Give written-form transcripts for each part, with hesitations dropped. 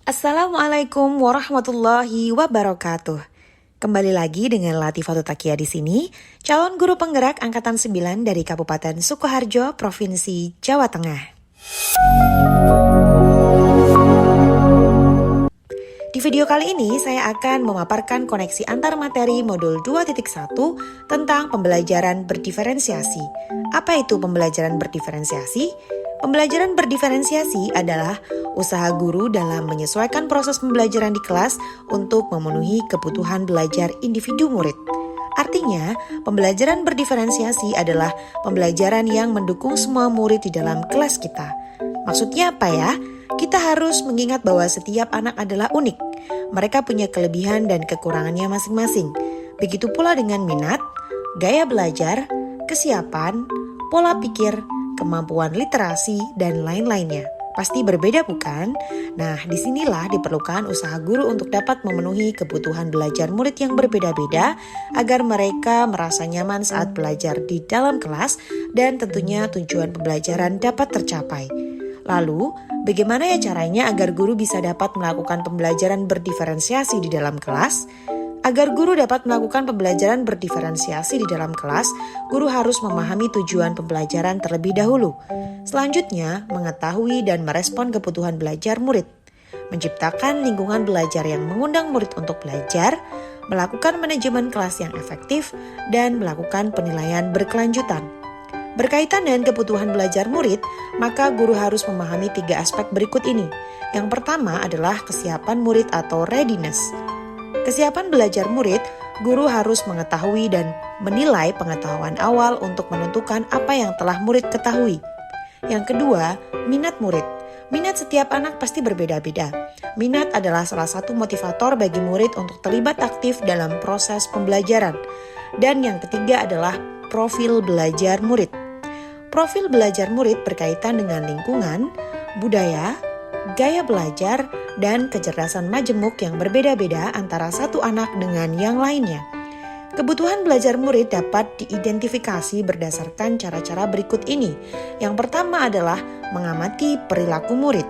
Assalamualaikum warahmatullahi wabarakatuh. Kembali lagi dengan Latifatul Takia di sini, calon guru penggerak angkatan 9 dari Kabupaten Sukoharjo, Provinsi Jawa Tengah. Di video kali ini saya akan memaparkan koneksi antar materi modul 2.1 tentang pembelajaran berdiferensiasi. Apa itu pembelajaran berdiferensiasi? Pembelajaran berdiferensiasi adalah usaha guru dalam menyesuaikan proses pembelajaran di kelas untuk memenuhi kebutuhan belajar individu murid. Artinya, pembelajaran berdiferensiasi adalah pembelajaran yang mendukung semua murid di dalam kelas kita. Maksudnya apa ya? Kita harus mengingat bahwa setiap anak adalah unik. Mereka punya kelebihan dan kekurangannya masing-masing. Begitu pula dengan minat, gaya belajar, kesiapan, pola pikir, kemampuan literasi, dan lain-lainnya. Pasti berbeda bukan? Nah, disinilah diperlukan usaha guru untuk dapat memenuhi kebutuhan belajar murid yang berbeda-beda agar mereka merasa nyaman saat belajar di dalam kelas dan tentunya tujuan pembelajaran dapat tercapai. Lalu, bagaimana ya caranya agar guru bisa dapat melakukan pembelajaran berdiferensiasi di dalam kelas? Agar guru dapat melakukan pembelajaran berdiferensiasi di dalam kelas, guru harus memahami tujuan pembelajaran terlebih dahulu. Selanjutnya, mengetahui dan merespon kebutuhan belajar murid. Menciptakan lingkungan belajar yang mengundang murid untuk belajar, melakukan manajemen kelas yang efektif, dan melakukan penilaian berkelanjutan. Berkaitan dengan kebutuhan belajar murid, maka guru harus memahami 3 aspek berikut ini. Yang pertama adalah kesiapan murid atau readiness. Kesiapan belajar murid, guru harus mengetahui dan menilai pengetahuan awal untuk menentukan apa yang telah murid ketahui. Yang kedua, minat murid. Minat setiap anak pasti berbeda-beda. Minat adalah salah satu motivator bagi murid untuk terlibat aktif dalam proses pembelajaran. Dan yang ketiga adalah profil belajar murid. Profil belajar murid berkaitan dengan lingkungan, budaya, gaya belajar, dan kecerdasan majemuk yang berbeda-beda antara satu anak dengan yang lainnya. Kebutuhan belajar murid dapat diidentifikasi berdasarkan cara-cara berikut ini. Yang pertama adalah mengamati perilaku murid,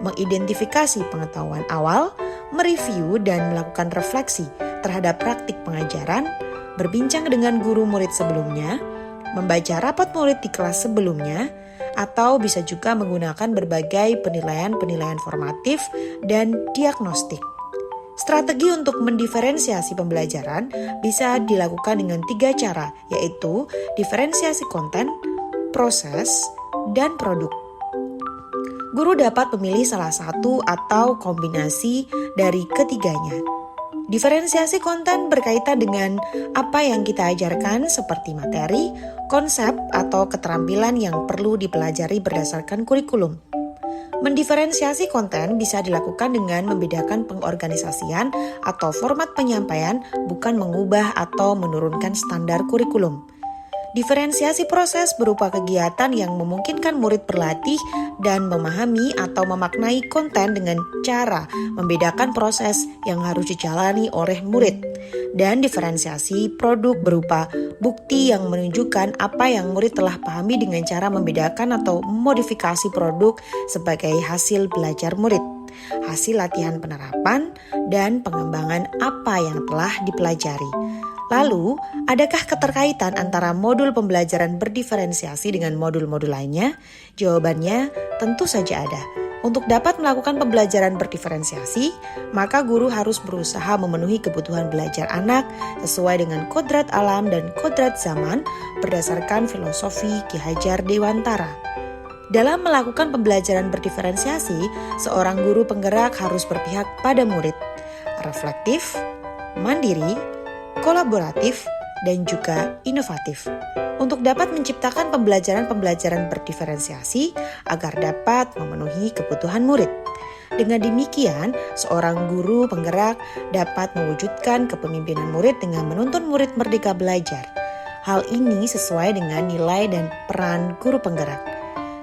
mengidentifikasi pengetahuan awal, mereview dan melakukan refleksi terhadap praktik pengajaran, berbincang dengan guru murid sebelumnya, membaca rapat murid di kelas sebelumnya, atau bisa juga menggunakan berbagai penilaian-penilaian formatif dan diagnostik. Strategi untuk mendiferensiasi pembelajaran bisa dilakukan dengan 3 cara, yaitu diferensiasi konten, proses, dan produk. Guru dapat memilih salah satu atau kombinasi dari ketiganya. Diferensiasi konten berkaitan dengan apa yang kita ajarkan seperti materi, konsep, atau keterampilan yang perlu dipelajari berdasarkan kurikulum. Mendiferensiasi konten bisa dilakukan dengan membedakan pengorganisasian atau format penyampaian, bukan mengubah atau menurunkan standar kurikulum. Diferensiasi proses berupa kegiatan yang memungkinkan murid berlatih dan memahami atau memaknai konten dengan cara membedakan proses yang harus dijalani oleh murid. Dan diferensiasi produk berupa bukti yang menunjukkan apa yang murid telah pahami dengan cara membedakan atau modifikasi produk sebagai hasil belajar murid, hasil latihan penerapan, dan pengembangan apa yang telah dipelajari. Lalu, adakah keterkaitan antara modul pembelajaran berdiferensiasi dengan modul-modul lainnya? Jawabannya tentu saja ada. Untuk dapat melakukan pembelajaran berdiferensiasi, maka guru harus berusaha memenuhi kebutuhan belajar anak sesuai dengan kodrat alam dan kodrat zaman berdasarkan filosofi Ki Hajar Dewantara. Dalam melakukan pembelajaran berdiferensiasi, seorang guru penggerak harus berpihak pada murid, reflektif, mandiri, kolaboratif, dan juga inovatif untuk dapat menciptakan pembelajaran-pembelajaran berdiferensiasi agar dapat memenuhi kebutuhan murid. Dengan demikian, seorang guru penggerak dapat mewujudkan kepemimpinan murid dengan menuntun murid merdeka belajar. Hal ini sesuai dengan nilai dan peran guru penggerak.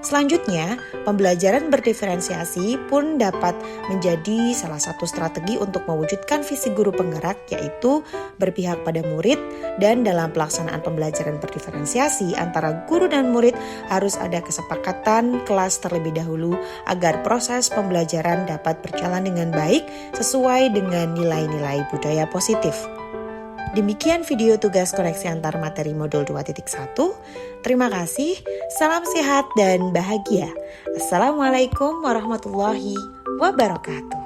Selanjutnya, pembelajaran berdiferensiasi pun dapat menjadi salah satu strategi untuk mewujudkan visi guru penggerak, yaitu berpihak pada murid, dan dalam pelaksanaan pembelajaran berdiferensiasi antara guru dan murid harus ada kesepakatan kelas terlebih dahulu agar proses pembelajaran dapat berjalan dengan baik sesuai dengan nilai-nilai budaya positif. Demikian video tugas koneksi antar materi modul 2.1. Terima kasih, salam sehat dan bahagia. Assalamualaikum warahmatullahi wabarakatuh.